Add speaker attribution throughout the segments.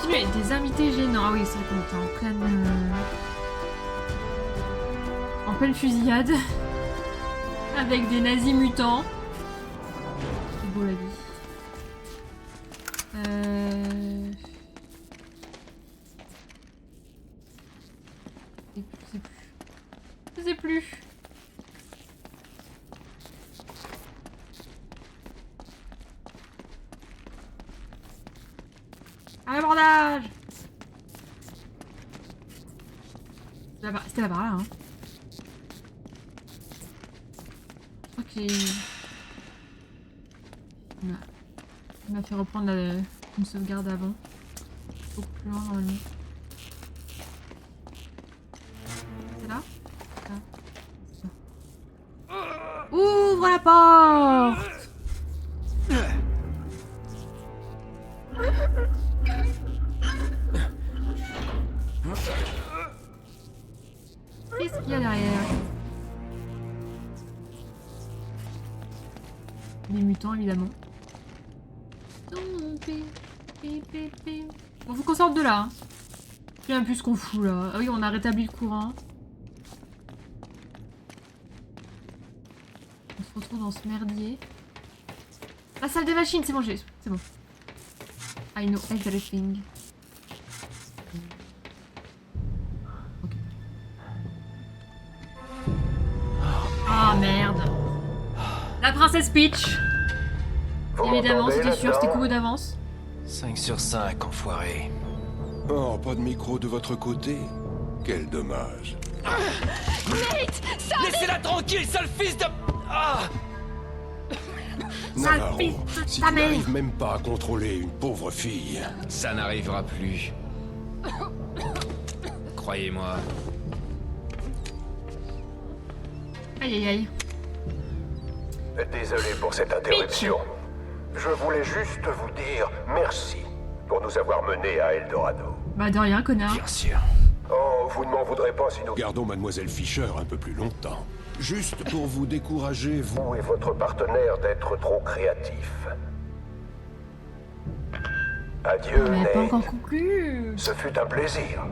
Speaker 1: Continuez, des invités gênants. Ah oui, c'est vrai qu'on était en pleine fusillade. Avec des nazis mutants. C'est beau la vie. Je sais plus. À l'abordage. C'était là-bas, là, hein. Ok. Il m'a fait reprendre une sauvegarde avant. Beaucoup plus loin, normalement. C'est là? Ça. Ouvre la porte! Qu'est-ce qu'il y a derrière? Les mutants, évidemment. Bon, faut qu'on sorte de là. Hein. Je sais même plus ce qu'on fout là. Ah oui, on a rétabli le courant. On se retrouve dans ce merdier. La salle des machines, c'est bon, c'est bon. I know everything. Ok. Ah merde. La princesse Peach. Évidemment, c'était sûr, c'était couru d'avance.
Speaker 2: 5 sur 5, enfoiré.
Speaker 3: Oh, pas de micro de votre côté? Quel dommage.
Speaker 4: Nate, ça...
Speaker 2: Laissez-la tranquille, sale fils de... Ah!
Speaker 3: Navarro,
Speaker 1: fils de
Speaker 3: si
Speaker 1: ta
Speaker 3: tu
Speaker 1: mère.
Speaker 3: n'arrives même pas à contrôler une pauvre fille...
Speaker 2: Ça n'arrivera plus. Croyez-moi.
Speaker 1: Aïe aïe aïe.
Speaker 5: Désolé pour cette interruption. Je voulais juste vous dire merci pour nous avoir menés à Eldorado.
Speaker 1: Bah de rien, connard.
Speaker 2: Bien sûr.
Speaker 5: Oh, vous ne m'en voudrez pas si nous...
Speaker 3: Gardons Mademoiselle Fischer un peu plus longtemps. Juste pour vous décourager, vous...
Speaker 5: Vous et votre partenaire d'être trop créatifs. Adieu,
Speaker 1: On n'a pas
Speaker 5: Nate.
Speaker 1: encore conclu.
Speaker 5: Ce fut un plaisir.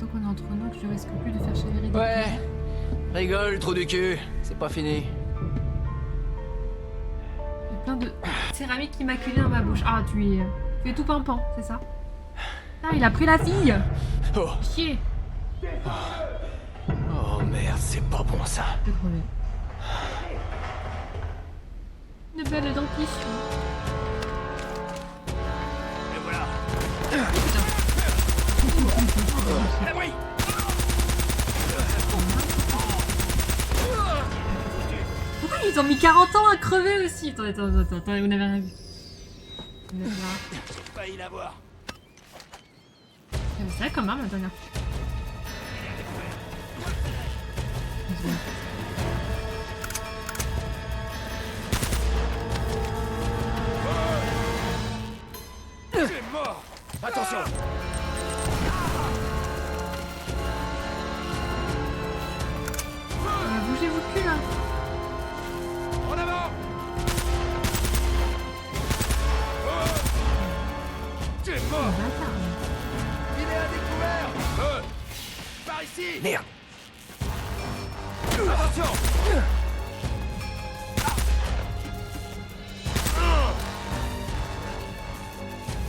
Speaker 1: Donc on est entre nous, que je risque plus de faire chavirer des
Speaker 2: Ouais. Rigole, trou du cul. C'est pas fini.
Speaker 1: Il y a plein de céramique immaculée dans ma bouche. Ah, tu es tout pimpant, c'est ça? Ah, il a pris la fille.
Speaker 2: Oh.
Speaker 1: Chier.
Speaker 2: Oh merde, c'est pas bon ça.
Speaker 1: Je vais crever. Une belle dentition.
Speaker 2: Et voilà.
Speaker 1: Putain.
Speaker 2: Ah oui.
Speaker 1: Pourquoi ils ont mis 40 ans à crever aussi? Attendez, vous n'avez rien vu. Vous êtes là.
Speaker 2: Failli l'avoir.
Speaker 1: C'est vrai quand même la dernière fois.
Speaker 2: C'est mort. Attention.
Speaker 1: Bougez vos culs là.
Speaker 2: En avant. C'est
Speaker 1: Oh,
Speaker 2: mort.
Speaker 1: bâtard.
Speaker 2: Il est à découvert. Par ici. Merde. Attention.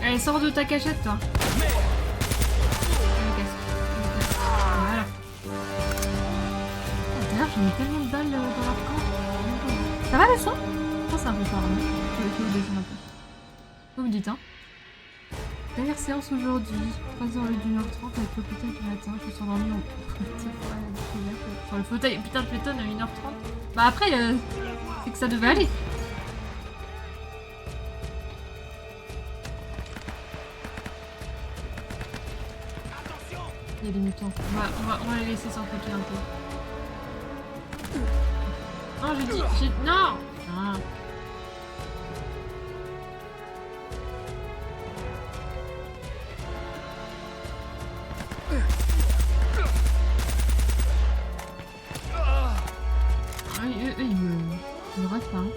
Speaker 1: Allez, sors de ta cachette toi. Voilà. D'ailleurs, j'ai mis tellement de balles dans leur camp. Ça va le son? Je pense que c'est un peu fort, non? Je vais descendre un peu. Vous me dites, hein? Dernière séance aujourd'hui, 3h au lieu d'1h30 avec l'hôpital du matin. Je me suis endormie en sur le fauteuil. Putain, tu m'étonnes à 1h30. Bah après, c'est que ça devait aller. Il y a des mutants. On va les laisser s'enfoutir un peu. Non, non ah. Eux, ils me ratent pas. Hein.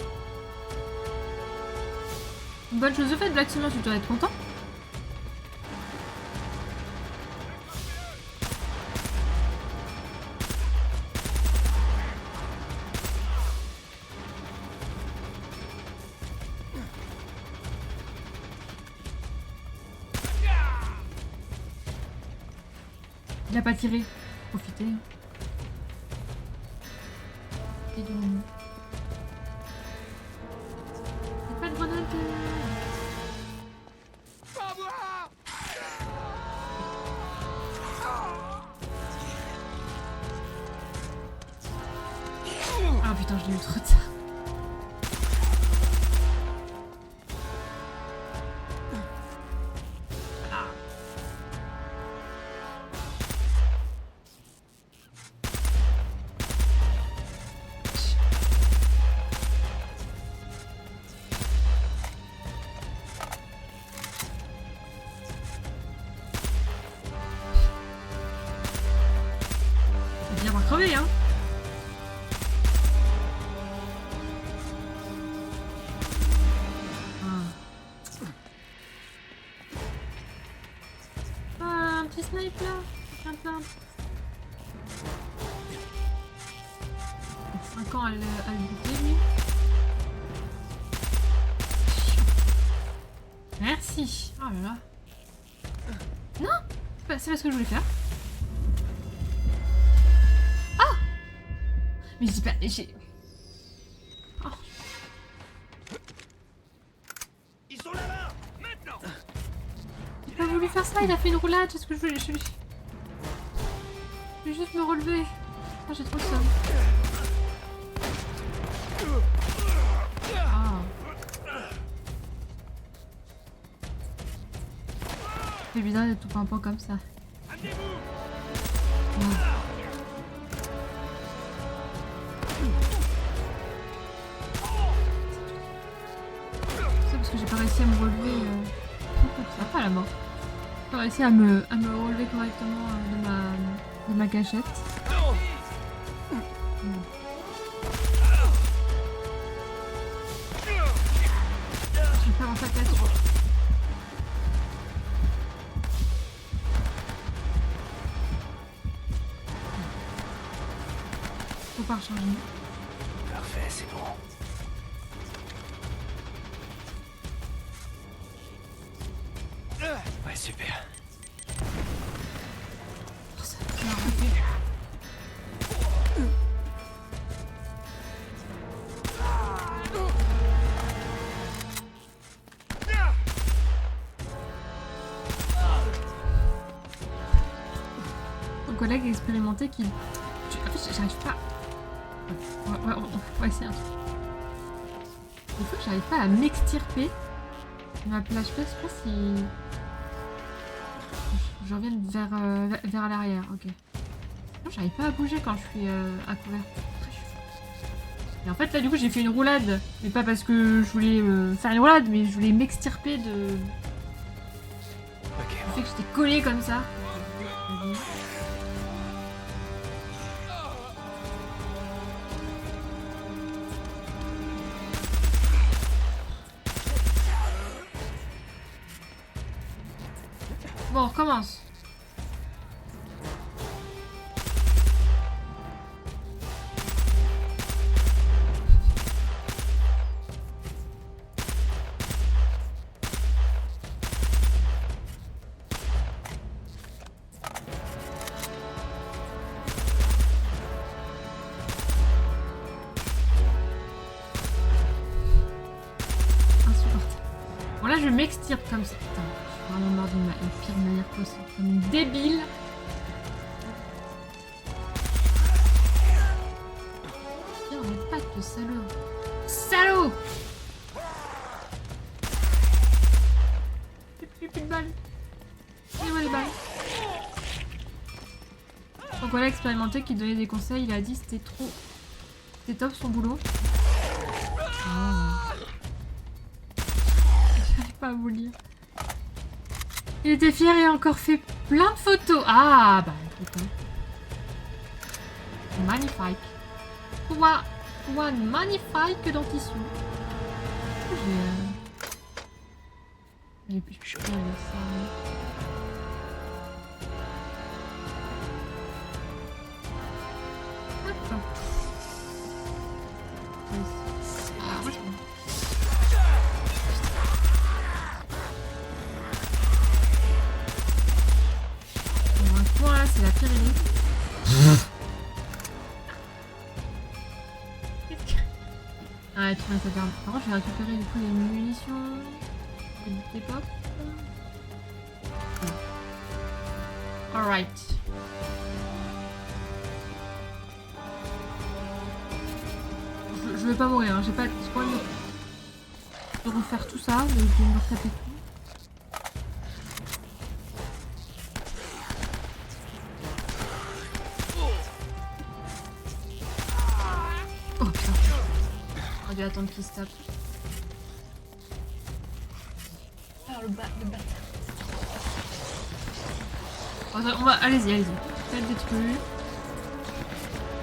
Speaker 1: Une bonne chose de faite, Black Simon, tu dois être content. Il a pas tiré. Profitez. Et du moment. C'est pas de grenade.
Speaker 2: Pas moi.
Speaker 1: Ah putain, je l'ai eu trop de ça. Bien, on va crever, hein. Ah, un petit snipe là. Plein. 5 ans à le buter, lui. Merci. Oh là là. Non, c'est pas ce que je voulais faire. Mais j'ai pas... Oh.
Speaker 2: Ils sont là-bas. Maintenant.
Speaker 1: J'ai pas voulu faire ça, il a fait une roulade, c'est ce que je voulais... Je vais juste me relever. Ah, j'ai trop de somme. Ah. C'est bizarre d'être tout pimpant comme ça.
Speaker 2: Amenez-vous.
Speaker 1: Ah. C'est parce que j'ai pas réussi à me relever. Ça va pas la mort. J'ai pas réussi à me relever correctement de ma cachette. Je vais faire un sac là-dessus. Faut pas recharger.
Speaker 5: Parfait, c'est bon. Ouais, super.
Speaker 1: Oh, ça m'a arrêté. Mon collègue expérimenté qui... En fait, j'arrive pas... Ouais, c'est un truc. Des fois, j'arrive pas à m'extirper de ma plage. Je sais pas si... Je reviens vers l'arrière, ok. Non, j'arrive pas à bouger quand je suis à couvert. Et en fait, là, du coup, j'ai fait une roulade. Mais pas parce que je voulais faire une roulade, mais je voulais m'extirper de...
Speaker 5: Ok.
Speaker 1: Le fait que j'étais collée comme ça. Bon, on recommence. Insupportable. Bon là je m'extirpe comme ça. Putain, je suis vraiment mort d'une la pire manière possible. Comme une débile. Tiens, mes pattes, le salaud. Salaud! Plus de balles. Donnez-moi les balles. Donc voilà, expérimenté qui donnait des conseils, il a dit c'était trop... C'était top son boulot. Oh. J'arrive pas à vous lire. Il était fier et a encore fait plein de photos. Ah bah écoute. Magnifique. Toi magnifique dentition. Je peux pas avec ça. Hop. Ah, ouais. Bon, un point là, c'est la pire élite. Ah, tu vois, ça garde. Par contre, je vais récupérer du coup les munitions. Des pop. Alright. Je vais pas mourir, hein. J'ai pas envie de refaire tout ça, de me retaper tout. Oh putain. On a dû attendre qu'il se tape.
Speaker 4: Alors le bâtard.
Speaker 1: On va, allez-y, allez-y. Faites des trucs.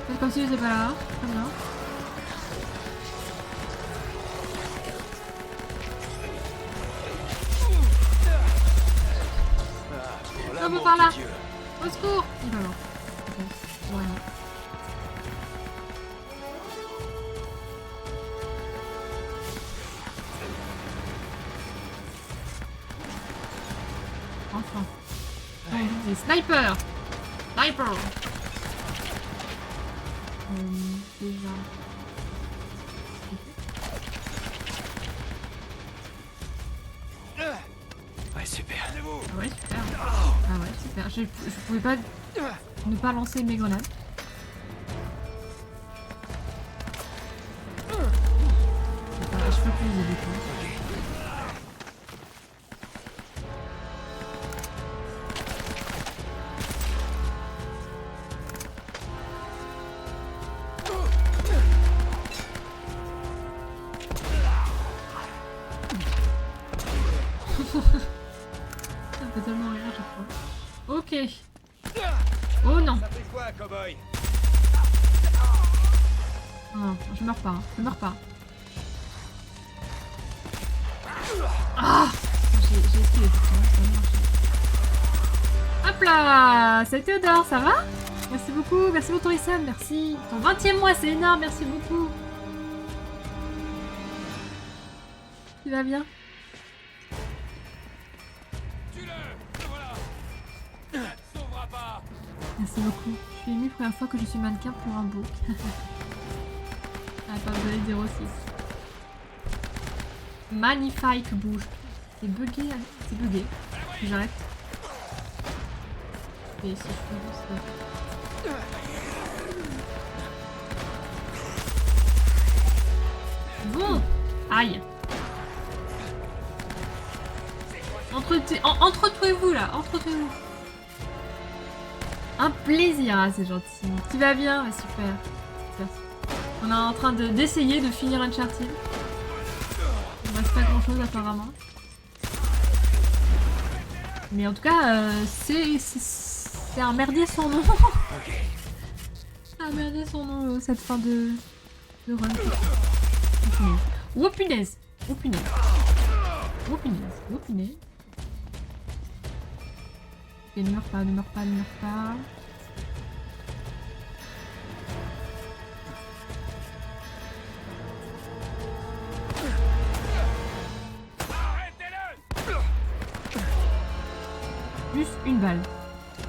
Speaker 1: Faites comme si j'étais pas là. Très bien. Un peu par là. Au secours. Il va mort. Ok. Ouais. Enfin. Oh, sniper. Sniper. Déjà.
Speaker 2: Ouais, super.
Speaker 1: Ah ouais, super. Ah ouais, super. Je pouvais pas ne pas lancer mes grenades. Je peux plus les aider quoi. Ça me fait tellement rire à chaque fois. Ok. Oh non.
Speaker 2: Ça fait quoi, cowboy?
Speaker 1: Non, je meurs pas. Hein. Je meurs pas. Ah, j'ai esquivé pourtant, ça a marché. Hop là, c'est Théodore, ça va? Merci beaucoup, merci pour ton Issam, merci. Ton 20e mois, c'est énorme, merci beaucoup. Tu vas bien?
Speaker 2: Tue-le! Voilà! Ça ne sauvera pas!
Speaker 1: Merci beaucoup. Je suis émue première fois que je suis mannequin pour un book. Ah, pas vous avez 06. Magnifique bouge. C'est bugué, hein. C'est bugué. J'arrête. Et si je fais ça. Bon. Aïe. Entretenez-vous là, entretenez-vous. Un plaisir, ah, c'est gentil. Tu vas bien? Ouais, super. Super. On est en train d'essayer de finir Uncharted. Il ne reste pas grand chose apparemment. Mais en tout cas, c'est un merdier son nom. Un merdier son nom, cette fin de run. Oh punaise! Oh punaise! Oh punaise! Oh punaise! Ok, ne meurs pas, ne meurs pas, ne meurs pas. Juste une balle.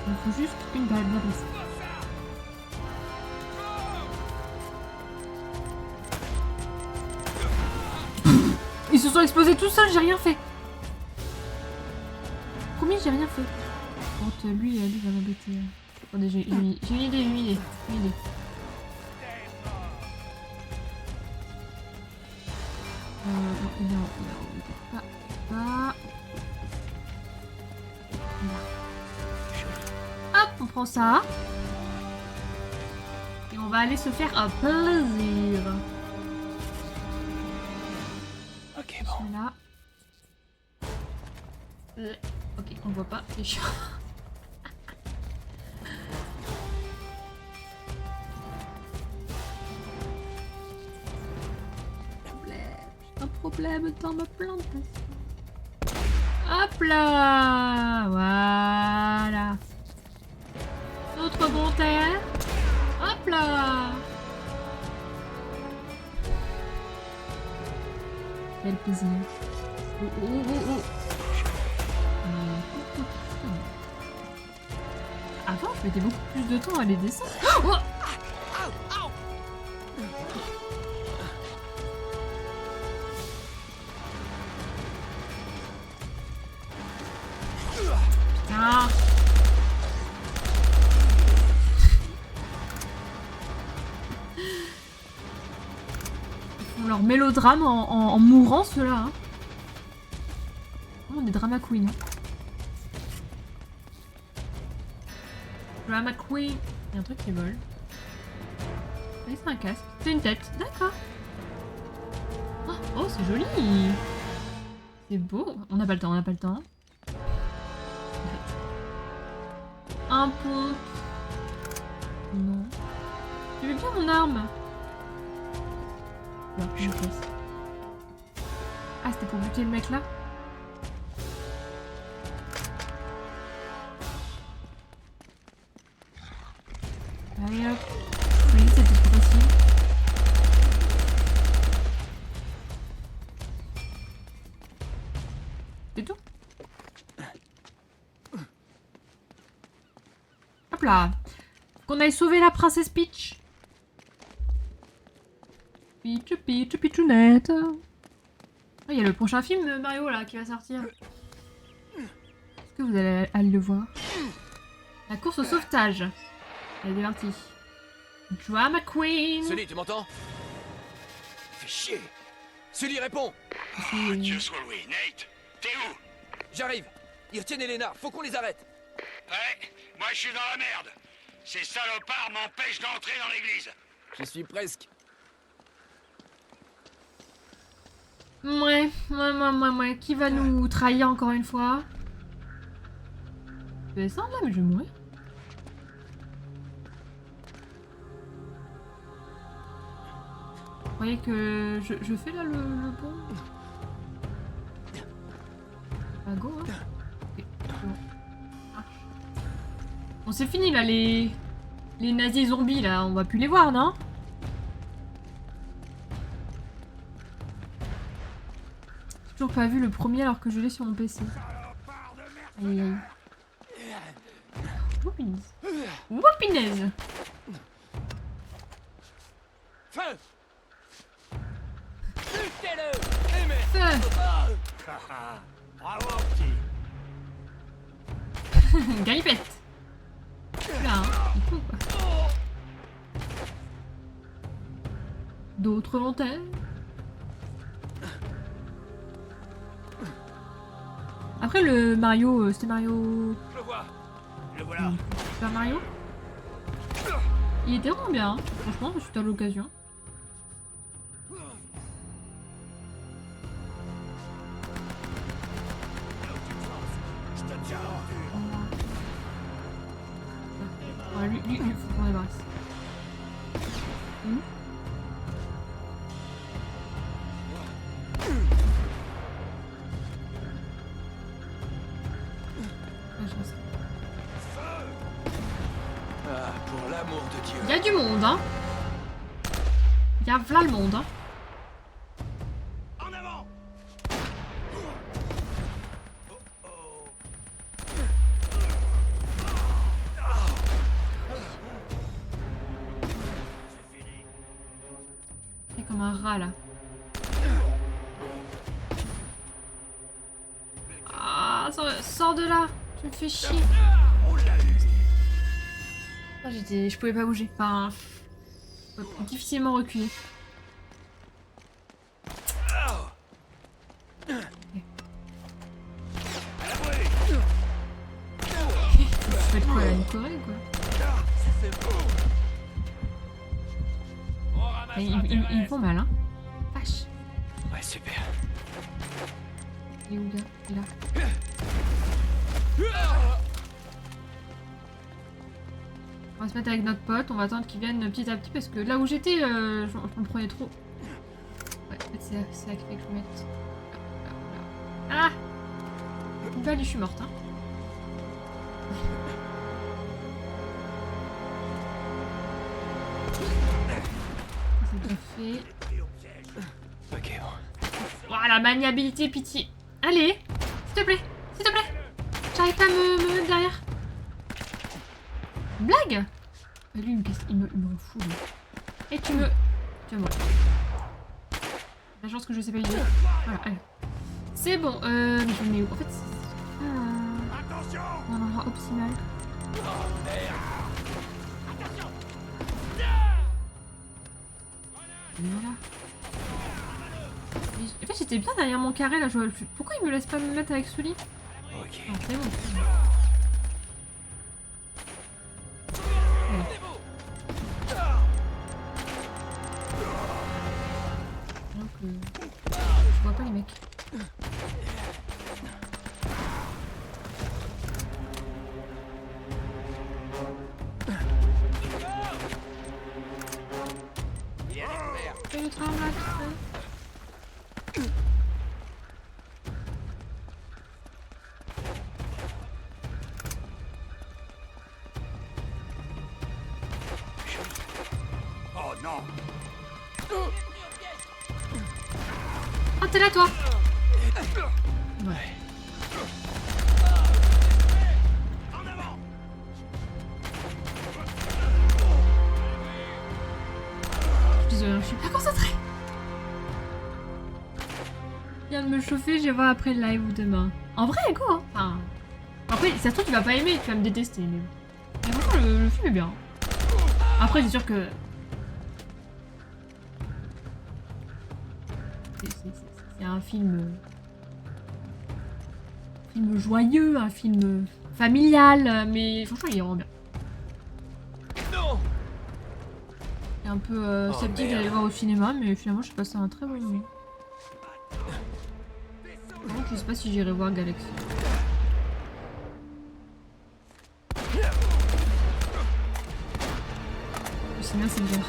Speaker 1: Il me faut juste une balle bien placée. Ils se sont explosés tout seuls, j'ai rien fait. Promis, j'ai rien fait. Quand lui va m'embêter. Attendez, j'ai une idée. Pas. Hop, on prend ça. Et on va aller se faire un plaisir.
Speaker 2: Ok, bon.
Speaker 1: Là. Ok, on voit pas, c'est chiant. Un problème dans ma plantation. Hop là. Voilà. Notre bon terre. Hop là. Quel plaisir. Oh, oh, oh, oh. Avant, je mettais beaucoup plus de temps à les descendre. Oh. Putain. Ils font leur mélodrame en mourant, ceux-là. Hein. On est drama queen. Hein. Drama queen. Il y a un truc qui vole. Oui, c'est un casque. C'est une tête. D'accord. Oh, c'est joli. C'est beau. On n'a pas le temps, on n'a pas le temps. Un pont. Non. Tu veux bien mon arme? Non, je me casse. Ah, c'était pour buter le mec là? Allez hop. Oui, c'était trop facile. C'est tout? Hop là. Qu'on aille sauver la princesse Peach. Peach, Peach, Peachounette. Il y a le prochain film Mario là qui va sortir. Est-ce que vous allez aller le voir? La course au sauvetage. Elle est partie. Drama Queen.
Speaker 2: Sully, tu m'entends? Fais chier. Sully, réponds.
Speaker 6: Oh, Dieu soit loué. Nate, t'es où?
Speaker 2: J'arrive. Ils retiennent Elena. Faut qu'on les arrête.
Speaker 6: Ouais, moi je suis dans la merde. Ces salopards m'empêchent d'entrer dans l'église.
Speaker 2: Je suis presque.
Speaker 1: Ouais. Qui va nous trahir encore une fois? Je vais descendre là, mais je vais mourir. Vous voyez que je fais là le pont? Ah, go, hein. Ok, bon. Ah. Bon, c'est fini là, les nazis zombies là, on va plus les voir, non? J'ai toujours pas vu le premier alors que je l'ai sur mon PC. Aïe aïe. Whoopinaise. Whoopinaise.
Speaker 2: Feu. Butez-le.
Speaker 1: Feu.
Speaker 6: Bravo, petit.
Speaker 1: Galipette. Là, hein. Il faut, quoi. D'autres volontaires. Après le Mario, c'était Mario...
Speaker 6: Je le vois. Le voilà.
Speaker 1: Super Mario. Il était vraiment bien, hein. Franchement, c'était à l'occasion. Ouais, lui, faut qu'on débarrasse.
Speaker 2: Ah, pour l'amour de Dieu.
Speaker 1: Il y a du monde, hein. Il y a v'là le monde, hein.
Speaker 6: En avant.
Speaker 1: C'est comme un rat, là. Ah, sors de là. Tu me fais chier. Ah, je pouvais pas bouger. Enfin, je pouvais difficilement reculer. Tu fais quoi, une Corée ou quoi? Ils me font mal, hein. Vache.
Speaker 2: Ouais, super.
Speaker 1: Il est où, là? Il est là. On va se mettre avec notre pote, on va attendre qu'il vienne petit à petit parce que là où j'étais, je me prenais trop. Ouais, c'est là qu'il fallait que je me mette. Là. Ah! Bah allez, je suis morte. Hein. C'est déjà fait.
Speaker 2: Ok, bon.
Speaker 1: Voilà, maniabilité, pitié. Allez, s'il te plaît, s'il te plaît. J'arrive pas à me mettre derrière. Blague. Lui, il me rend fou. Lui. Et tu vas mourir. La chance que je sais pas utiliser. Voilà, allez. C'est bon, mais je le mets où? En fait, c'est
Speaker 2: Attention!
Speaker 1: un endroit optimal. Voilà. En fait, j'étais bien derrière mon carré là. Pourquoi il me laisse pas me mettre avec Sully?
Speaker 2: Ok.
Speaker 1: Ah, c'est bon. Donc, je vois pas les mecs. Fais le travail,
Speaker 2: Oh non!
Speaker 1: Oh, t'es là, toi! Ouais.
Speaker 2: En avant!
Speaker 1: Je suis désolée, je suis pas concentrée. Il vient de me chauffer, je vais voir après le live ou demain. En vrai, go, hein. Enfin, après, ça se trouve, tu vas pas aimer, tu vas me détester. Mais franchement, le film est bien. Après, c'est sûr que... C'est un film... film joyeux, un film familial, mais franchement, il est vraiment bien.
Speaker 2: Non!
Speaker 1: Il est un peu sceptique d'aller le voir au cinéma, mais finalement, j'ai passé un très bon moment. Par contre, je sais pas si j'irai voir Galaxy. Le cinéma, c'est bien.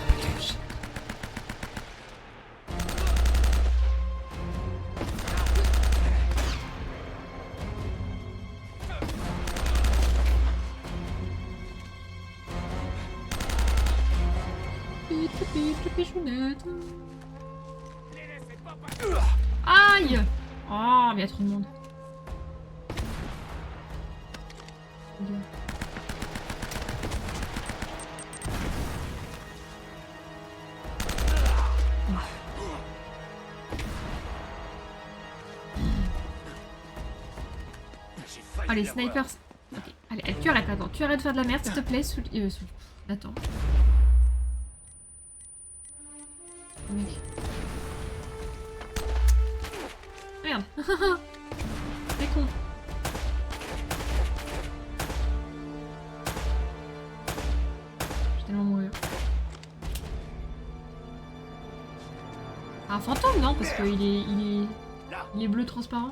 Speaker 1: Aïe! Oh, mais il y a trop de monde. Allez, snipers. Ok, allez, tu arrêtes, attends. Tu arrêtes de faire de la merde, s'il te plaît. Attends. Mec. Merde. C'est con. Je vais tellement mourir. Un fantôme, non? Parce qu'il est bleu transparent.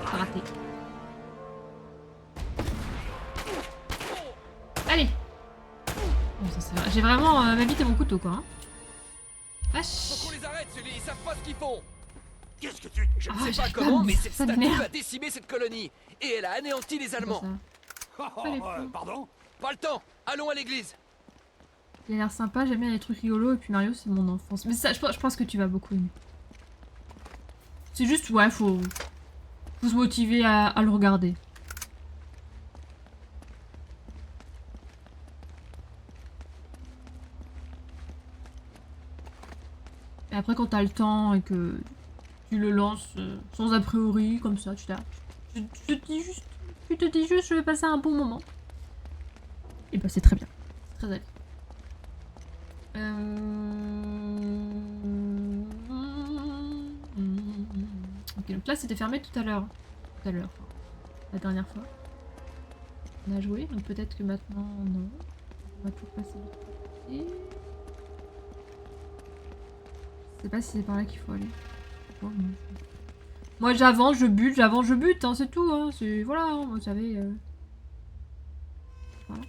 Speaker 1: Raté. Allez. Bon, ça va. J'ai vraiment ma bite et mon couteau, quoi. Hein. Vache.
Speaker 2: Faut qu'on les arrête, celui, ils savent pas ce qu'ils font! Qu'est-ce que tu... Je ne
Speaker 1: Ah,
Speaker 2: sais pas
Speaker 1: j'arrive pas à
Speaker 2: comment,
Speaker 1: me
Speaker 2: mais
Speaker 1: dire
Speaker 2: cette
Speaker 1: ça de
Speaker 2: statue
Speaker 1: merde.
Speaker 2: a décimé cette colonie. Et elle a anéanti les Allemands.
Speaker 1: Allez,
Speaker 2: Pardon? Pas le temps! Allons à l'église!
Speaker 1: Il a l'air sympa, j'aime bien les trucs rigolos, et puis Mario, c'est mon enfance. Mais ça, je pense que tu vas beaucoup aimer. C'est juste, ouais, faut se motiver à le regarder. Et après, quand t'as le temps et que tu le lances sans a priori, comme ça, tu te dis juste, je vais passer un bon moment. Et bah, c'est très bien. C'est très agréable. Ok, donc là, c'était fermé tout à l'heure. La dernière fois. On a joué, donc peut-être que maintenant, non. On va toujours passer de l'autre côté. Je sais pas si c'est par là qu'il faut aller. Bon, moi j'avance, je bute, hein, c'est tout. Hein. Voilà, hein, vous savez. Voilà.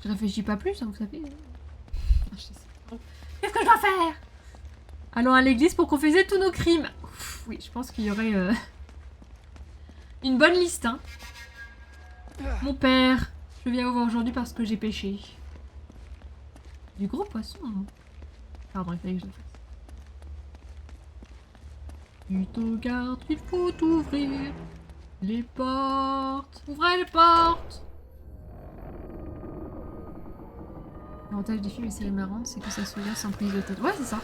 Speaker 1: Je réfléchis pas plus, hein, vous savez. Ah, je sais. Qu'est-ce que je dois faire? Allons à l'église pour confesser tous nos crimes. Ouf, oui, je pense qu'il y aurait une bonne liste. Hein. Mon père, je viens vous voir aujourd'hui parce que j'ai péché. Du gros poisson. Hein. Pardon, il fallait que je le fasse. Tu te gardes, il faut ouvrir les portes. Ouvrez les portes. L'avantage des films et séries marrantes, c'est que ça se regarde sans prise de tête. Ouais, c'est ça.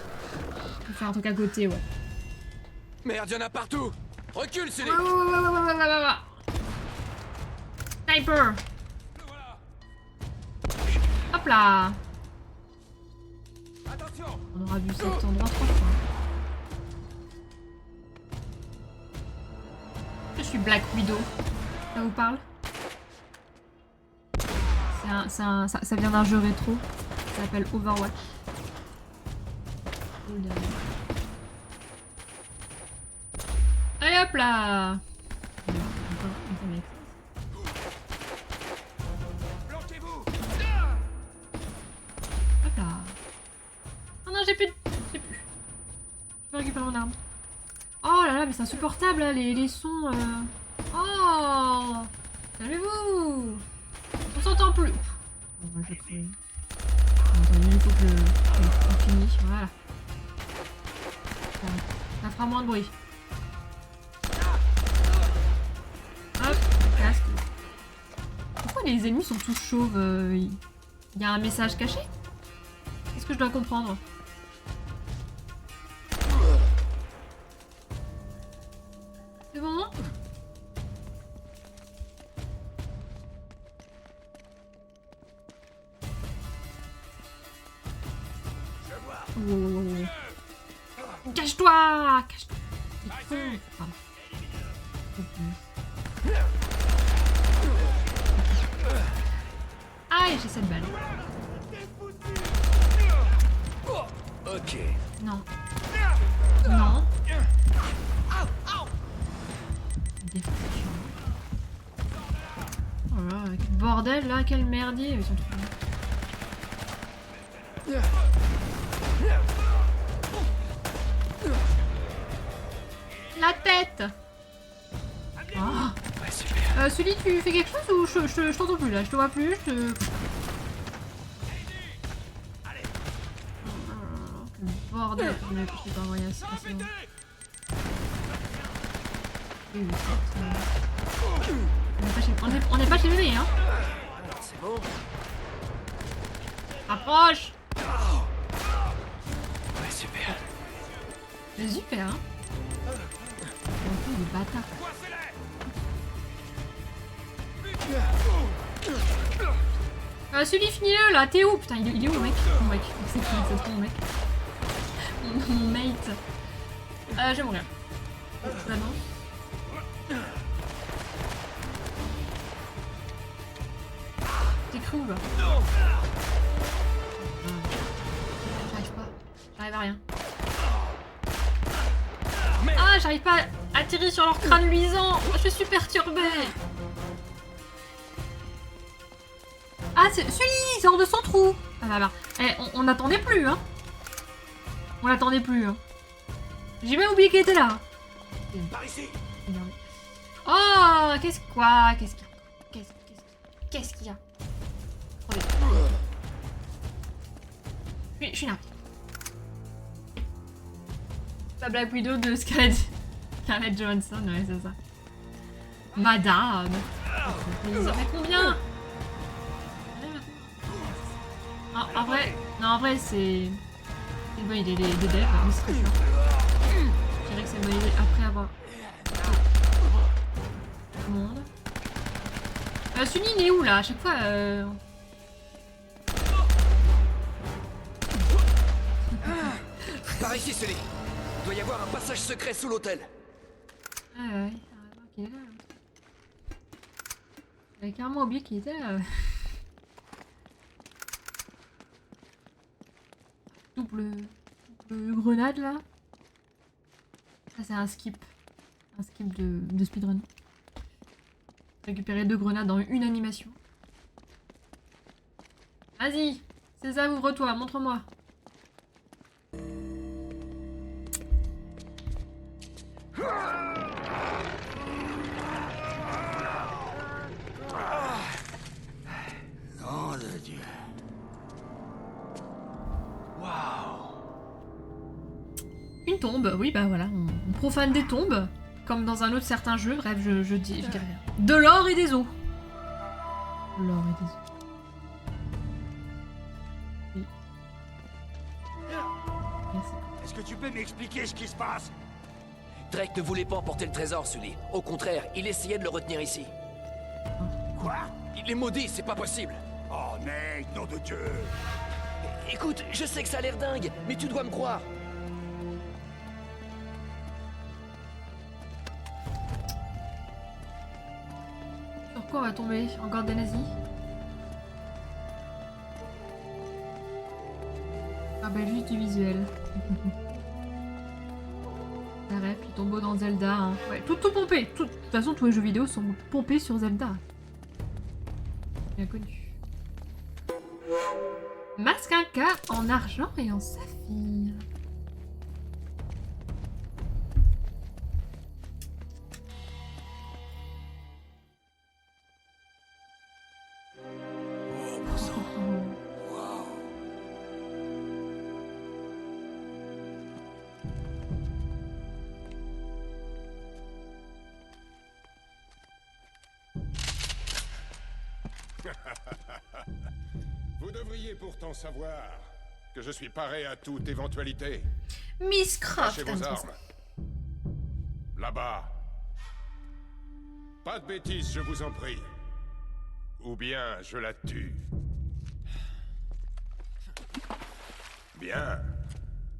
Speaker 1: Faut faire un truc à côté, ouais.
Speaker 2: Merde, y'en a partout. Recule, Sully.
Speaker 1: Ouais. Sniper. Hop là.
Speaker 2: Attention.
Speaker 1: On aura vu cet endroit 3 fois. Je suis Black Widow. Ça vous parle? Ça vient d'un jeu rétro. Ça s'appelle Overwatch. Allez hop là.
Speaker 2: Planquez-vous.
Speaker 1: Hop là. Oh non, j'ai plus. Je vais récupérer mon arme. Oh là là, mais c'est insupportable là, les sons. Oh. Calmez-vous. On s'entend plus. Bon, moi je vais crever. Attendez, il faut que je finisse. Voilà. Ça fera moins de bruit. Hop, casque. Pourquoi les ennemis sont tous chauves? Il y a un message caché? Qu'est-ce que je dois comprendre? C'est bon? Oh. Cache-toi! Cache-toi! C'est con. Pardon. Aïe, j'ai cette balle.
Speaker 2: Ok.
Speaker 1: Non. Non. Oh là, quel bordel là, quel merdier. Ils sont trop... La tête. Oh.
Speaker 2: Ouais, super.
Speaker 1: Sully, tu fais quelque chose ou je t'entends plus là? Je te vois plus, je te... Quel bordel. Je sais pas, voyez, c'est pas si bon. On n'est pas chez bébé, hein.
Speaker 2: C'est bon.
Speaker 1: Approche.
Speaker 2: Ouais, super.
Speaker 1: C'est super, hein. Des bâtards. Sully, finis-le là, t'es où? Putain, il est où, mec? Mon mec, c'est trop mon mec. Mon mate. Je vais mourir. Bah non. T'es cru ou là? J'arrive pas. J'arrive à rien. Ah, j'arrive pas à atterrir sur leur crâne luisant. Je suis perturbée. Ah, Sully, il sort de son trou. Ah bah bah. Eh, on n'attendait plus, hein. On l'attendait plus, hein. J'ai même oublié qu'il était là.
Speaker 2: Par ici.
Speaker 1: Oh, qu'est-ce quoi? Qu'est-ce qu'il y a? Je suis là. La Black Widow de Scarlett Johansson, ouais, c'est ça. Madame. Mais combien? En vrai, c'est une bonne idée, des devs, mais c'est très chiant. Je dirais que c'est une bonne idée après avoir tout le monde. Sully, il est où là? À chaque fois,
Speaker 2: Par ici, Sully. Il doit y avoir un passage secret sous l'hôtel.
Speaker 1: Ah ouais, il est là. J'avais carrément oublié qu'il était là. Double grenade là. Ça c'est un skip. Un skip de speedrun. Récupérer 2 grenades dans une animation. Vas-y, c'est ça, ouvre-toi, montre-moi.
Speaker 2: Dieu. Waouh.
Speaker 1: Une tombe, oui, bah voilà, on profane des tombes, comme dans un autre certain jeu, bref, je dis rien. De l'or et des os. L'or et des os. Oui. Merci.
Speaker 6: Est-ce que tu peux m'expliquer ce qui se passe?
Speaker 7: Drake ne voulait pas emporter le trésor, Sully. Au contraire, il essayait de le retenir ici.
Speaker 6: Quoi?
Speaker 7: Il est maudit, c'est pas possible.
Speaker 6: Oh, Nate, nom de Dieu!
Speaker 7: Écoute, je sais que ça a l'air dingue, mais tu dois me croire.
Speaker 1: Sur quoi on va tomber? Encore des nazis? Ah bah juste du visuel. La ref, le tombeau dans Zelda. Hein. Ouais, tout pompé. De toute façon, tous les jeux vidéo sont pompés sur Zelda. Bien connu. Masque Inca en argent et en saphir.
Speaker 2: Oh, mon sang. Waouh.
Speaker 3: Vous devriez pourtant savoir que je suis paré à toute éventualité.
Speaker 1: Miss Croft.
Speaker 3: Lâchez vos armes. Là-bas. Pas de bêtises, je vous en prie. Ou bien je la tue. Bien.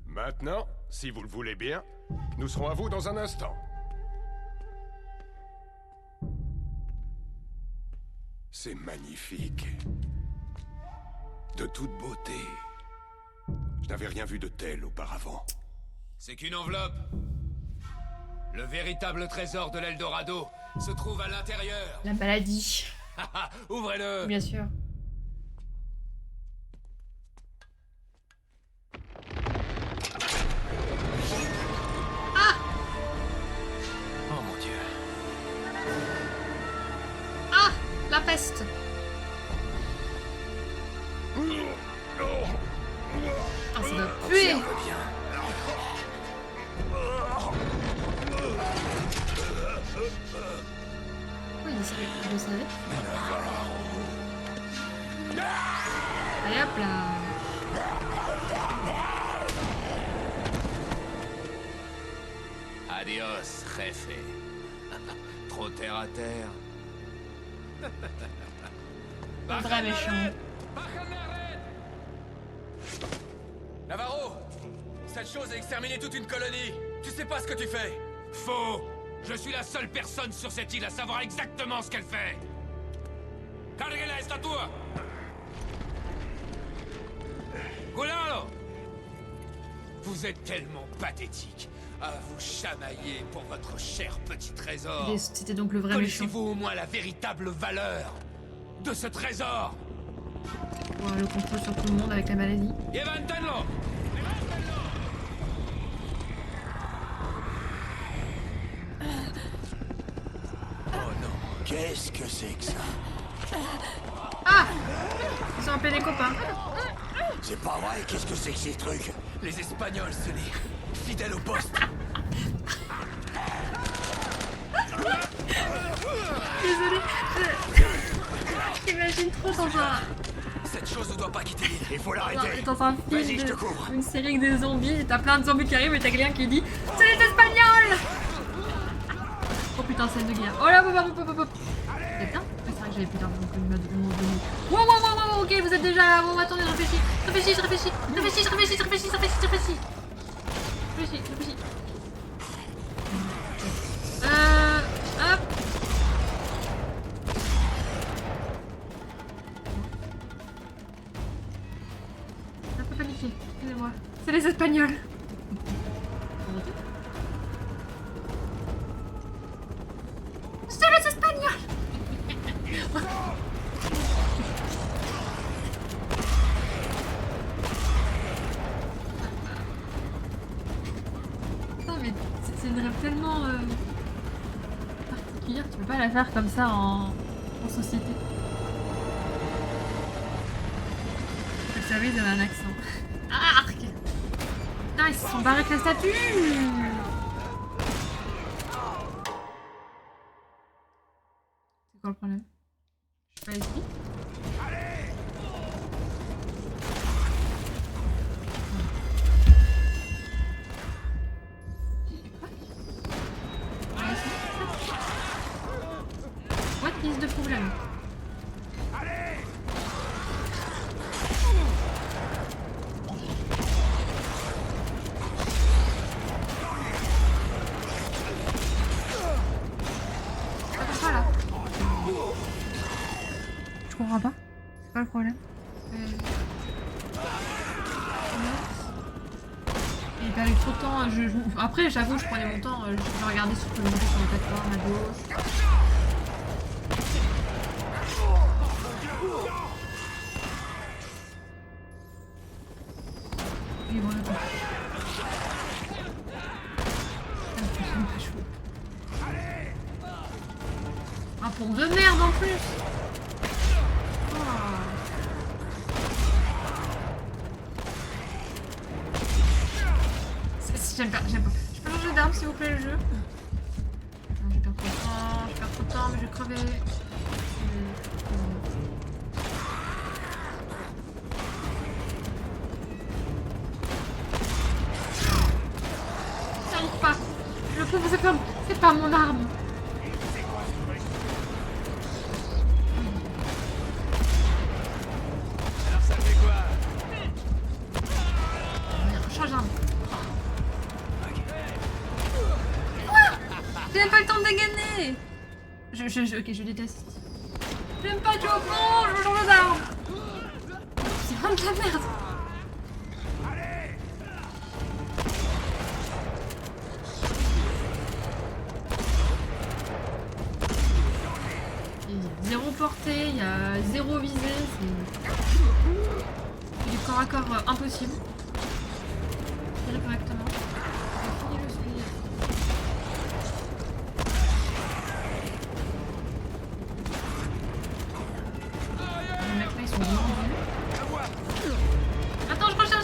Speaker 3: Maintenant, si vous le voulez bien, nous serons à vous dans un instant. C'est magnifique. De toute beauté. Je n'avais rien vu de tel auparavant.
Speaker 2: C'est qu'une enveloppe. Le véritable trésor de l'Eldorado se trouve à l'intérieur.
Speaker 1: La maladie.
Speaker 2: Ouvrez-le.
Speaker 1: Bien sûr.
Speaker 2: Oh mon Dieu.
Speaker 1: Ah, la peste. Ah, ça doit puer.
Speaker 2: Bien.
Speaker 1: Oui, il le savait. Allez hop là.
Speaker 2: Adios, jefe. Trop terre à terre.
Speaker 1: Un vrai méchant.
Speaker 2: Navarro, cette chose a exterminé toute une colonie. Tu sais pas ce que tu fais. Faux. Je suis la seule personne sur cette île à savoir exactement ce qu'elle fait. Cargue la estatua. Cuidado. Vous êtes tellement pathétique à vous chamailler pour votre cher petit trésor.
Speaker 1: C'était donc le vrai méchant.
Speaker 2: Connaissez-vous au moins la véritable valeur de ce trésor?
Speaker 1: Ouais, le contrôle sur tout le monde avec la maladie.
Speaker 2: Levantenlo.
Speaker 6: Oh non, qu'est-ce que c'est que ça?
Speaker 1: Ah, ils sont un peu des copains.
Speaker 6: C'est pas vrai, qu'est-ce que c'est que ces trucs?
Speaker 2: Les Espagnols, Sully. Fidèles au poste.
Speaker 1: Désolée. J'imagine trop dans un...
Speaker 2: Cette chose ne doit pas quitter l'île.
Speaker 6: Il faut l'arrêter.
Speaker 1: Dans un
Speaker 6: Vas-y,
Speaker 1: film,
Speaker 6: je te couvre.
Speaker 1: une série avec des zombies, et t'as plein de zombies qui arrivent et t'as quelqu'un qui dit c'est les Espagnols. Oh putain, scène de guerre. Oh là, hop. C'est bien. C'est vrai que j'avais plus d'argent que le mode de mon. Wow, ok, vous êtes déjà là. Bon, attendez, je réfléchis. Hop. Un peu paniqué, excusez-moi. C'est les Espagnols. C'est les Espagnols. Putain, mais c'est une rêve tellement particulière, tu peux pas la faire comme ça en société. savez, ils avaient un accent. Ah, arc. Putain, ils se sont barrés avec la statue. C'est quoi le problème? Je suis pas ici. What is the problème? Voilà. Je comprends pas. C'est pas le problème. J'ai perdu trop de temps. Après, j'avoue, je prenais mon temps. Je regardais si je pouvais monter sur la plateforme à gauche. Et voilà. Un pont de merde en plus. Oh. J'aime pas, j'aime pas. Je peux changer d'arme s'il vous plaît le jeu? Non, je perds trop de temps, mais je vais crever. J'arrive pas. Le pauvre, c'est pas mon arme. J'ai même pas le temps de dégainer. Ok, je déteste. J'aime pas jouer au pont, je veux changer d'arme. C'est vraiment de la merde. Il y a zéro portée, il y a zéro visée, c'est du corps à corps impossible. Tirer correctement. J'ai fini le souvenir. Les mecs là ils sont vraiment nuls. Attends, je recharge.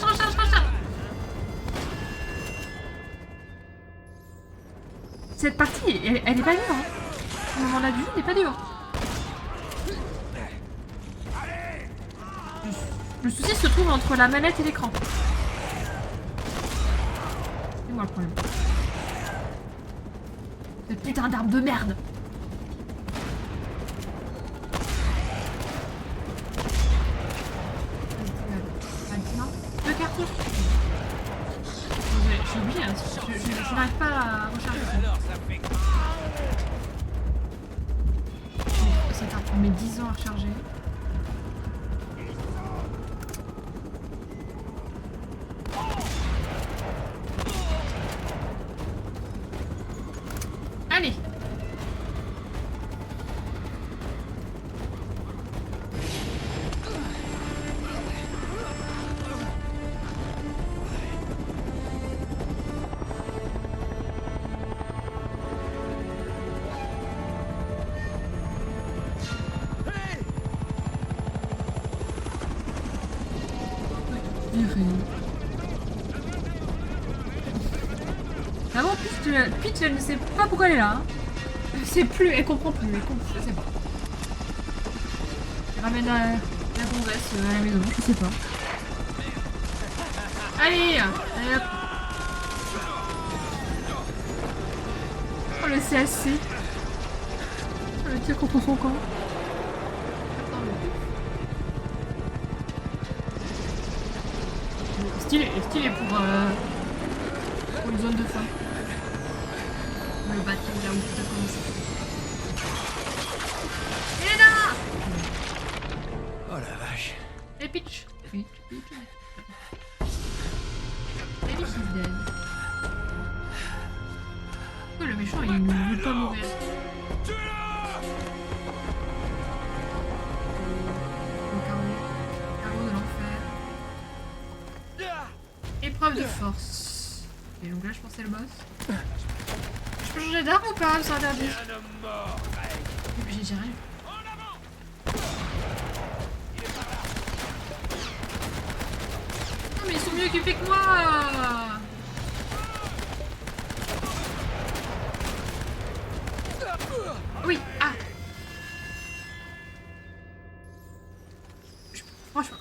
Speaker 1: Cette partie, elle est pas dure. Hein. Au moment là du jeu, elle est pas dure. Le souci se trouve entre la manette et l'écran. C'est moi le problème. Cette putain d'arme de merde. Maintenant, 2 cartouches. Je suis obligée, hein. Je n'arrive pas à recharger. Cette arme met 10 ans à recharger. Allez. Vraiment, Peach, elle ne sait pas pourquoi elle est là. Hein. Elle sait plus, elle comprend plus, je sais pas. Elle ramène la gonzesse à la maison, je sais pas. Allez, allez hop. Oh le CSC. Oh, le tir contre son camp. Stylé pour une zone de fin. Le bateau là où tout a commencé. Il est là.
Speaker 7: Oh la vache.
Speaker 1: Et Peach. Peach. Et Peach is dead. Pourquoi le méchant il ne veut pas mourir? Le carreau de l'enfer. Épreuve de force. Et donc là je pense que c'est le boss. Je peux changer d'arme ou pas? C'est interdit. Et puis j'y arrive. mieux occupé que moi. Oui, ah. Franchement,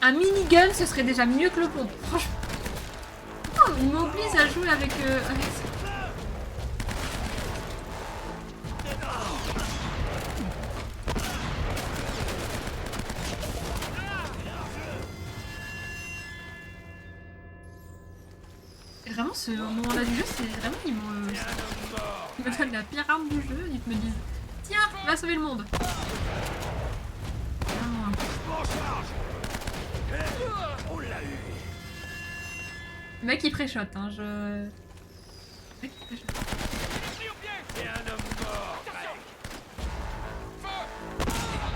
Speaker 1: un minigun, ce serait déjà mieux que le pompe. Franchement. Oh, il m'oblige à jouer avec ça. Et vraiment, ce moment-là du jeu, c'est vraiment... Ils me donnent la pire arme du jeu. Ils me disent, tiens, va sauver le monde. Le mec il pré-shot, hein, je... Le mec il pré-shot.
Speaker 2: C'est un homme mort, Drake. Feu!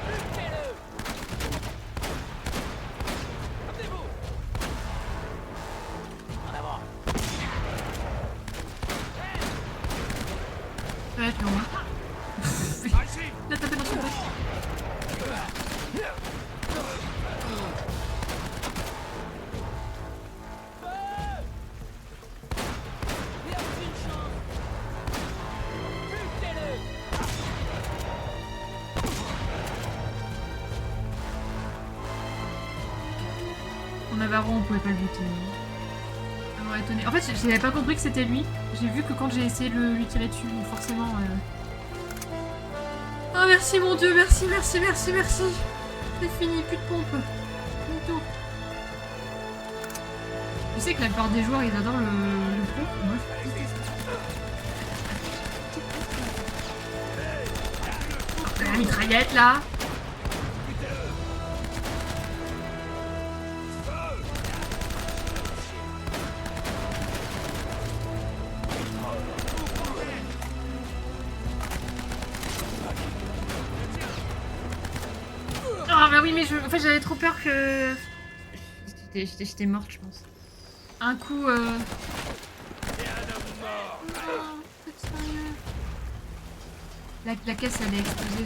Speaker 2: Butez-le! Attendez-vous! En avant!
Speaker 1: Ouais, puis on va. Il a tapé dans son pote. Navarro, on pouvait pas le buter. Ça m'aurait étonné. En fait, j'avais pas compris que c'était lui. J'ai vu que quand j'ai essayé de lui tirer dessus, donc forcément... Oh merci mon dieu, merci, merci, merci, merci. C'est fini, plus de pompe. Fini tout. Je sais que la plupart des joueurs, ils adorent le pompe. Moi, je déteste. La mitraillette, là. En fait, j'avais trop peur que... J'étais morte, je pense. Un coup, La caisse, elle est explosée,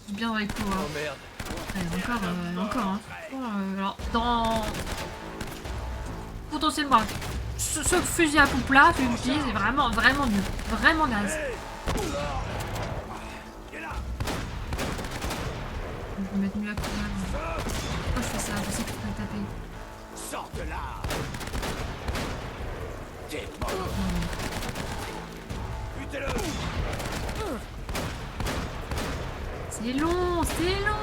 Speaker 1: C'est bien dans les coups, hein.
Speaker 7: Oh merde.
Speaker 1: Encore, hein. Alors, dans... Potentiellement... Ce fusil à pompe là, tu l'utilises, est vraiment nul. Vraiment naze. Je vais mettre mieux à couvert. Pourquoi je fais ça? Je sais que je peux le taper.
Speaker 6: Sors de là! T'es mort! Butez-le!
Speaker 1: C'est long, c'est long!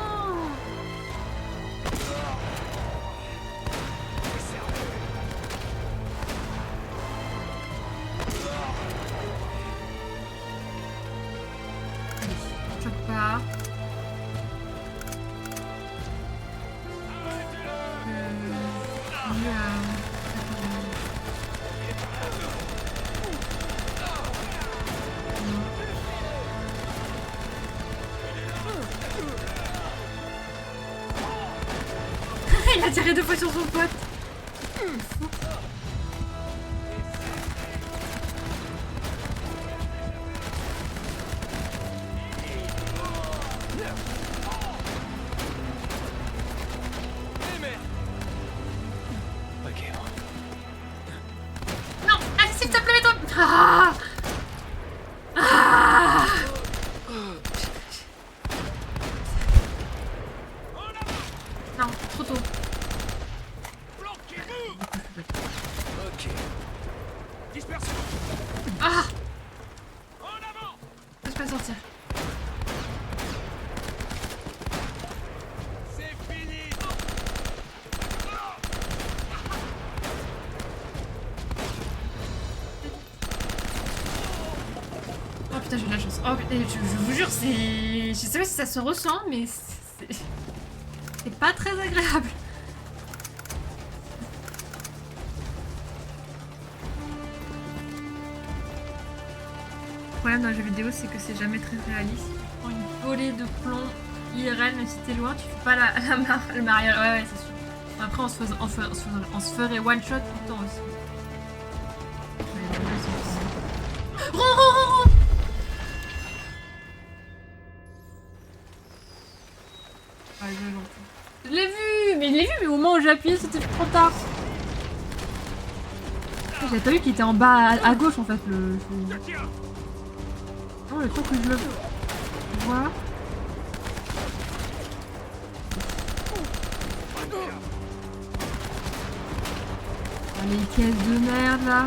Speaker 1: Pas. Il a tiré 2 fois sur son pote. Ah ah non, trop tôt.
Speaker 7: Ok.
Speaker 2: Dispersion!
Speaker 1: Ah
Speaker 2: En avant!
Speaker 1: je peux pas sortir.
Speaker 2: C'est fini!
Speaker 1: Oh putain, j'ai eu de la chance. Oh putain, je vous jure, c'est... Je sais pas si ça se ressent, mais c'est pas très agréable. Le problème dans les jeux vidéo, c'est que c'est jamais très réaliste. Quand une volée de plomb IRL, même si t'es loin, tu fais pas le mariage. Ouais, c'est sûr. Après, on se ferait one shot tout le temps aussi. Ah, je l'ai vu, mais au moment où j'ai appuyé, c'était trop tard. J'avais pas vu qu'il était en bas à gauche en fait le. Non, le temps que je le vois. Ah, les caisses de merde là.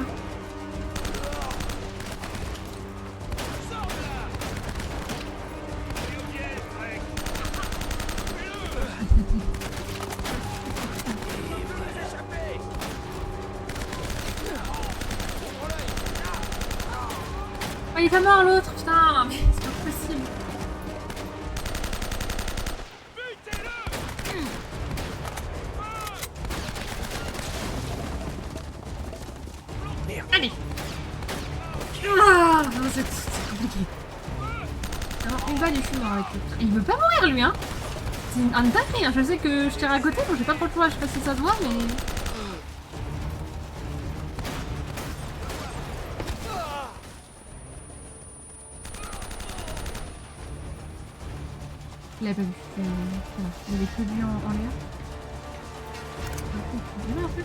Speaker 1: Oh, il est pas mort l'autre, putain, mais c'est pas possible. Allez. Ah, non, c'est compliqué. Alors, une balle, il fume avec l'autre. Il veut pas mourir lui, hein. C'est un dinguerie, hein. Je sais que je tire à côté, donc j'ai pas trop le choix, je sais pas si ça se voit, mais... Il avait pas vu. Voilà. Il avait que lui en l'air. Un peu.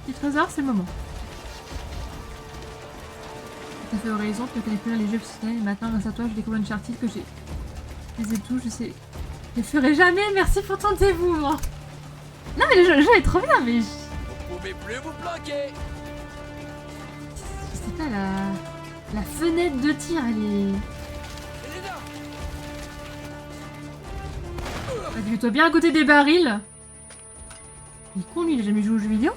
Speaker 1: Petit trésor, c'est le moment. Tout à fait raison, tu connais plus les jeux officiels et maintenant grâce à toi je découvre une chartiste que j'ai. Je les ai tous, je sais. Je le ferai jamais, merci pour ton dévouement. Non mais le jeu est trop bien, mais...
Speaker 7: Vous pouvez plus vous planquer.
Speaker 1: Je sais pas, la fenêtre de tir, elle est... Mets-toi bien à côté des barils. Il est con lui, il a jamais joué aux jeux vidéo.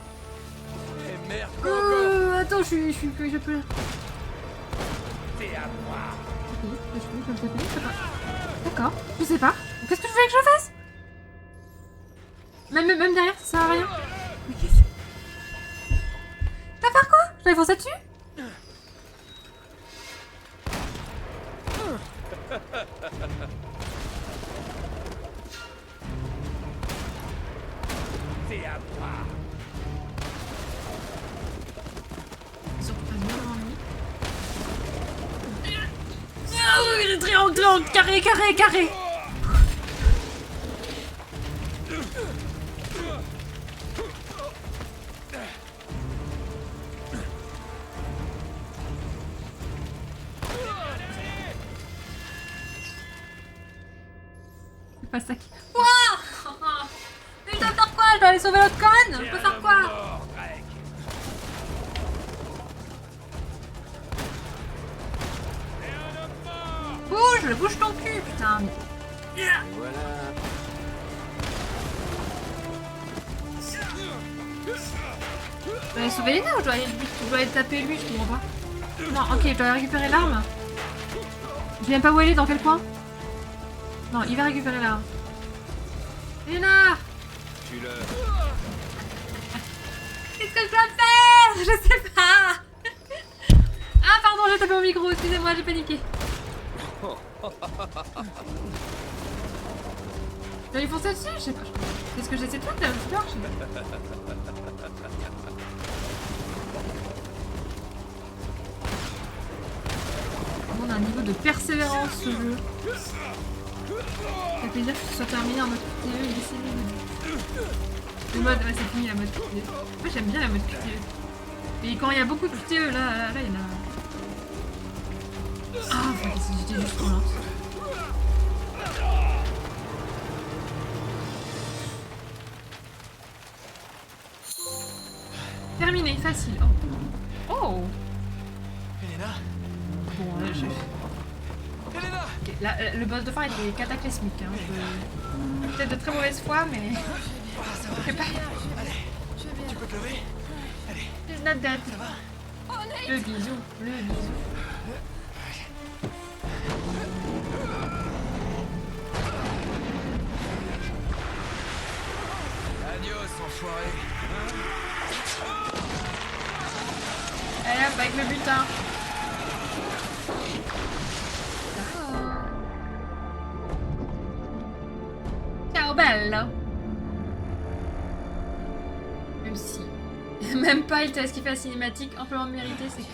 Speaker 7: Et merde,
Speaker 1: Attends, je peux...
Speaker 7: t'es à moi.
Speaker 1: Ok, je peux le taper, je sais pas. D'accord, je sais pas. Qu'est-ce que tu veux que je fasse? Même derrière, ça sert à rien. Mais qu'est-ce... T'as faire quoi? Je t'avais foncé dessus?
Speaker 7: T'es à moi.
Speaker 1: Surtout pas bien devant lui. Ah oui, triangle, carré. C'est pas ça qui... Wouah! Mais je dois faire quoi? Je dois aller sauver l'autre conne? Je peux faire quoi? Bouge ton cul, putain!
Speaker 7: Voilà.
Speaker 1: Je dois aller sauver Lena ou je dois aller taper lui? Je comprends pas. Non, ok, je dois aller récupérer l'arme. Je sais même pas où elle est, dans quel coin? Non, il va récupérer l'arme. Lena! Qu'est-ce que je dois faire? Je sais pas! Ah, pardon, j'ai tapé au micro, excusez-moi, j'ai paniqué. Je dois lui foncer dessus? Je sais pas. Qu'est-ce que j'essaie de faire? T'as un petit peu, je sais pas. On a un niveau de persévérance ce jeu. Ça fait plaisir que ce soit terminé en mode QTE et laisser le mode, ouais, c'est fini la mode QTE. Moi j'aime bien la mode QTE. Et quand il y a beaucoup de QTE, là il y en a. Ah, faut que j'étais juste trop lente. Terminé, facile. Oh. Oh.
Speaker 7: Elena.
Speaker 1: Bon,
Speaker 7: Elena.
Speaker 1: Ok, là, le boss de fin était cataclysmique. Hein. Peut-être de très mauvaise foi, mais... Je sais pas.
Speaker 7: Tu peux te lever.
Speaker 1: He's not dead. Le bisou, le bisou.
Speaker 7: Adios, enfoiré.
Speaker 1: Allez hop, avec le butin. Ciao belle. Même si... Même pas, il t'a ce qu'il fait la cinématique, amplement mérité, c'est que...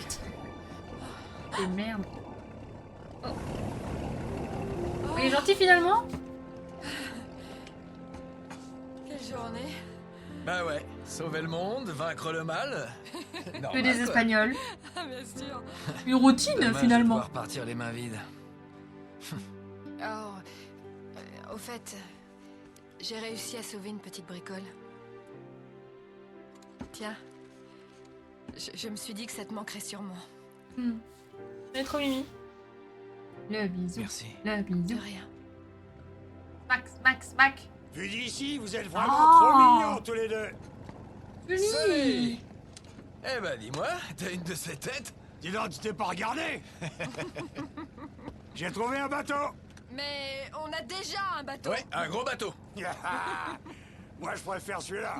Speaker 1: Et merde. Oh. Il est gentil finalement?
Speaker 4: Quelle journée.
Speaker 8: Bah ouais, sauver le monde, vaincre le mal.
Speaker 1: Que
Speaker 8: Normal,
Speaker 1: des
Speaker 8: quoi.
Speaker 1: Espagnols.
Speaker 4: Ah, bien sûr.
Speaker 1: Une routine
Speaker 8: Dommage de
Speaker 1: finalement.
Speaker 8: devoir partir les mains vides.
Speaker 4: Oh, au fait, j'ai réussi à sauver une petite bricole. Tiens, je me suis dit que ça te manquerait sûrement.
Speaker 1: Elle est trop mimi. Le bisou.
Speaker 8: Merci.
Speaker 1: Le
Speaker 4: De
Speaker 1: bisou.
Speaker 4: rien.
Speaker 1: Max.
Speaker 6: Vu d'ici, vous êtes vraiment
Speaker 1: Oh.
Speaker 6: trop mignons tous les deux.
Speaker 1: Joli.
Speaker 8: Eh ben dis-moi, t'as une de ces têtes?
Speaker 6: Dis donc, tu t'es pas regardé. J'ai trouvé un bateau.
Speaker 4: Mais on a déjà un bateau.
Speaker 8: Ouais, un gros bateau.
Speaker 6: Moi, je préfère celui-là.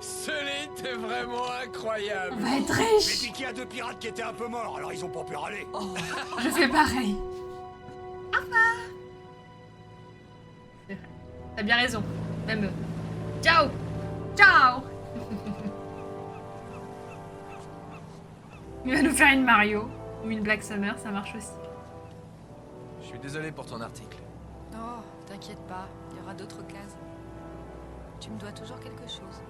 Speaker 8: Sully, t'es vraiment incroyable.
Speaker 1: On va être
Speaker 6: J'ai
Speaker 1: riche.
Speaker 6: piqué à 2 pirates qui étaient un peu morts, alors ils ont pas pu râler.
Speaker 1: Je fais pareil. T'as bien raison. Même. Ciao. Il va nous faire une Mario ou une Black Summer, ça marche aussi.
Speaker 8: Je suis désolé pour ton article.
Speaker 4: Oh, t'inquiète pas, il y aura d'autres cases. Tu me dois toujours quelque chose.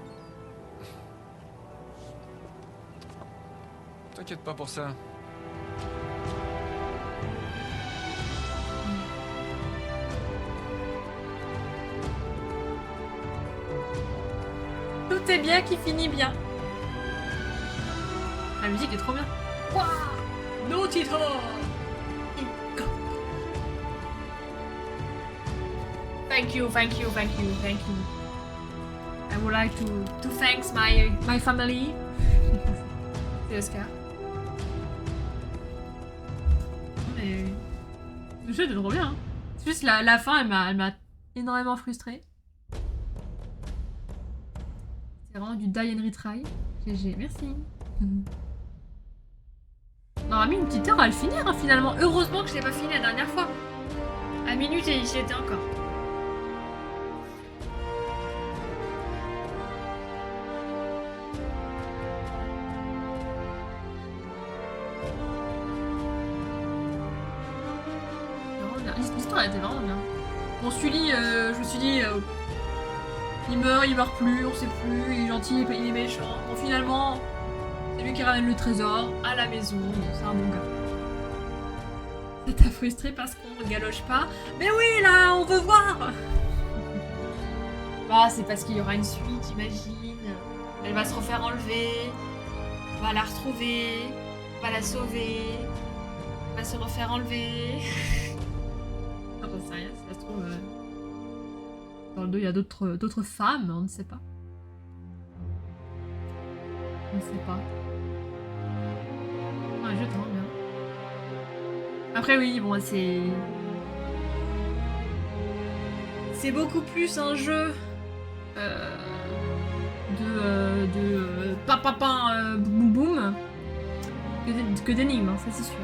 Speaker 8: T'inquiète pas pour ça.
Speaker 1: Tout est bien qui finit bien. La musique est trop bien. Waouh, Naughty Dog. Thank you. I would like to thanks my family. C'est Oscar. Mais le jeu est trop bien. Hein. C'est juste la fin, elle m'a énormément frustrée. C'est vraiment du die and retry. GG, merci. On aura mis une petite heure à le finir hein, finalement. Heureusement que je l'ai pas fini la dernière fois. À minute et j'y étais encore. L'histoire était vraiment bien. Bon, Sully, je me suis dit, il meurt plus, on sait plus, il est gentil, il est méchant. Bon, finalement, c'est lui qui ramène le trésor à la maison, c'est un bon gars. Ça t'a frustré parce qu'on ne galoche pas? Mais oui, là, on veut voir. Bah, c'est parce qu'il y aura une suite, j'imagine. Elle va se refaire enlever, on va la retrouver, on va la sauver, on va se refaire enlever. Non, j'en sais rien, si ça se trouve... Dans le 2, il y a d'autres femmes, on ne sait pas. On ne sait pas. Ouais, je t'en bien. Après, oui, bon, c'est... C'est beaucoup plus un jeu de papapin boum boum que d'énigmes, hein, ça c'est sûr.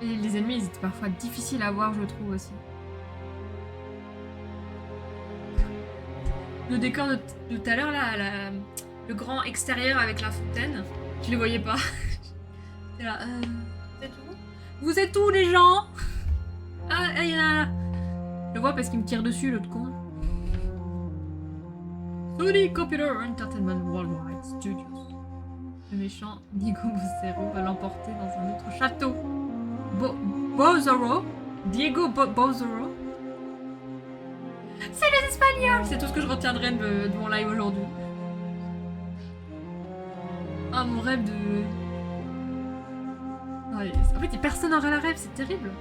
Speaker 1: Et les ennemis, ils étaient parfois difficiles à voir, je trouve aussi. Le décor de tout à l'heure, là, le grand extérieur avec la fontaine, je les voyais pas. C'est là, vous êtes où? Vous êtes où, les gens? Ah, il y en a là. Je le vois parce qu'il me tire dessus, l'autre con. Sony Computer Entertainment Worldwide Studios. Le méchant Diego Bozero va l'emporter dans un autre château. Bozero? Diego Bozero? C'est les Espagnols! C'est tout ce que je retiendrai de mon live aujourd'hui. Ah, mon rêve de... Ouais, en fait, personne n'aurait la rêve, c'est terrible.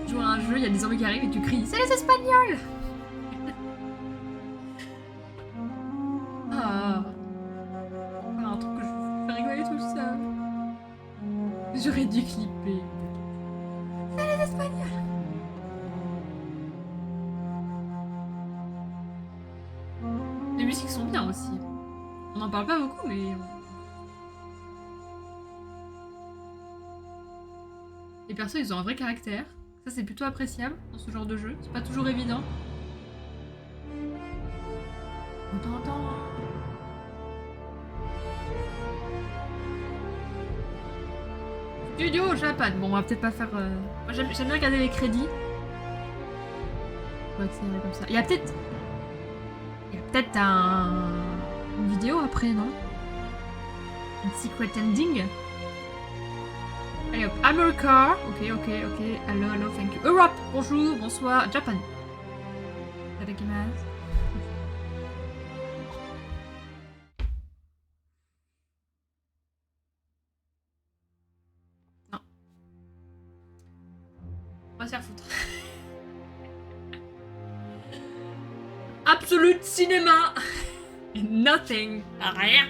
Speaker 1: Tu joues à un jeu, il y a des zombies qui arrivent et tu cries « C'est les Espagnols !» Ah... Voilà un truc que je fais rigoler tout ça. J'aurais dû clipper. C'est les Espagnols! Les musiques sont bien aussi. On n'en parle pas beaucoup, mais... Les persos, ils ont un vrai caractère. Ça, c'est plutôt appréciable dans ce genre de jeu. C'est pas toujours évident. Attends. Studio Japan. Bon, on va peut-être pas faire... Moi, j'aime bien regarder les crédits. On va accélérer comme ça. Il y a peut-être une vidéo après, non? Un secret ending. Allez hop, America. Ok. Hello, thank you. Europe, bonjour, bonsoir. Japan. Tadakimasu. Non. On va se faire foutre. Absolute cinéma. Nothing. Rien.